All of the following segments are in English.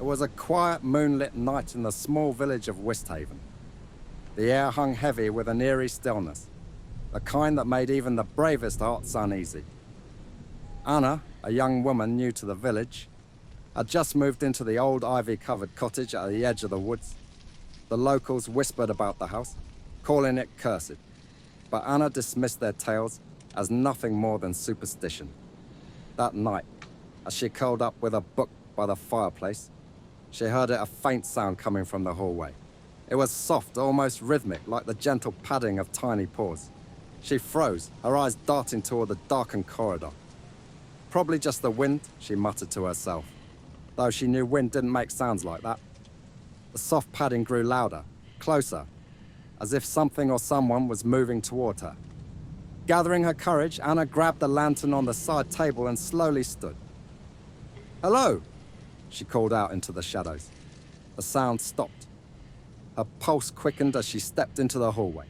It was a quiet, moonlit night in the small village of Westhaven. The air hung heavy with an eerie stillness, the kind that made even the bravest hearts uneasy. Anna, a young woman new to the village, had just moved into the old ivy-covered cottage at the edge of the woods. The locals whispered about the house, calling it cursed, but Anna dismissed their tales as nothing more than superstition. That night, as she curled up with a book by the fireplace, she heard a faint sound coming from the hallway. It was soft, almost rhythmic, like the gentle padding of tiny paws. She froze, her eyes darting toward the darkened corridor. Probably just the wind, she muttered to herself, though she knew wind didn't make sounds like that. The soft padding grew louder, closer, as if something or someone was moving toward her. Gathering her courage, Anna grabbed the lantern on the side table and slowly stood. "Hello!" she called out into the shadows. The sound stopped. Her pulse quickened as she stepped into the hallway,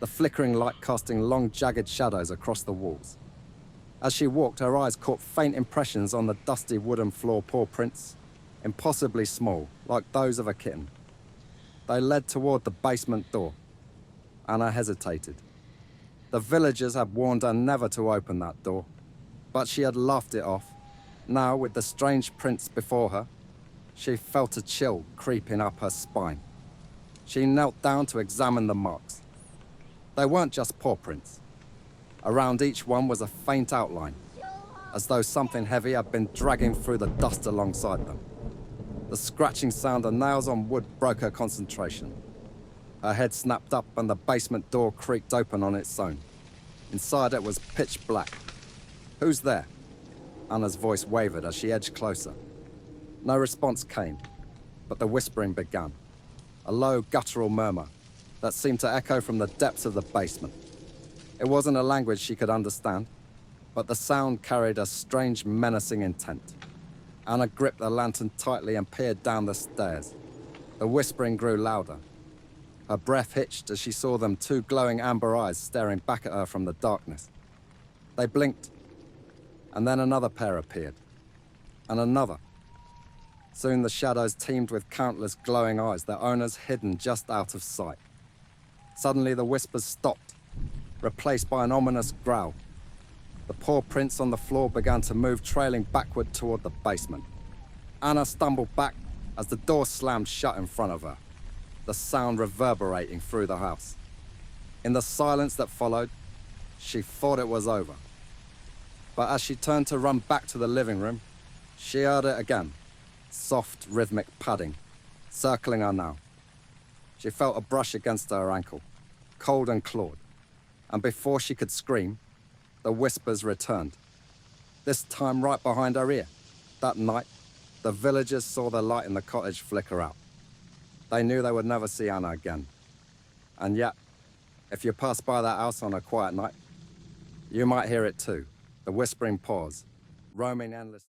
the flickering light casting long, jagged shadows across the walls. As she walked, her eyes caught faint impressions on the dusty wooden floor paw prints, impossibly small, like those of a kitten. They led toward the basement door. Anna hesitated. The villagers had warned her never to open that door, but she had laughed it off. Now, with the strange prints before her, she felt a chill creeping up her spine. She knelt down to examine the marks. They weren't just paw prints. Around each one was a faint outline, as though something heavy had been dragging through the dust alongside them. The scratching sound of nails on wood broke her concentration. Her head snapped up and the basement door creaked open on its own. Inside it was pitch black. "Who's there?" Anna's voice wavered as she edged closer. No response came, but the whispering began, a low guttural murmur that seemed to echo from the depths of the basement. It wasn't a language she could understand, but the sound carried a strange, menacing intent. Anna gripped the lantern tightly and peered down the stairs. The whispering grew louder. Her breath hitched as she saw them two glowing amber eyes staring back at her from the darkness. They blinked, and then another pair appeared, and another. Soon the shadows teemed with countless glowing eyes, their owners hidden just out of sight. Suddenly the whispers stopped, replaced by an ominous growl. The paw prints on the floor began to move, trailing backward toward the basement. Anna stumbled back as the door slammed shut in front of her, the sound reverberating through the house. In the silence that followed, she thought it was over. But as she turned to run back to the living room, she heard it again, soft, rhythmic padding, circling her now. She felt a brush against her ankle, cold and clawed, and before she could scream, the whispers returned, this time right behind her ear. That night, the villagers saw the light in the cottage flicker out. They knew they would never see Anna again. And yet, if you pass by that house on a quiet night, you might hear it too, the whispering paws, roaming endless.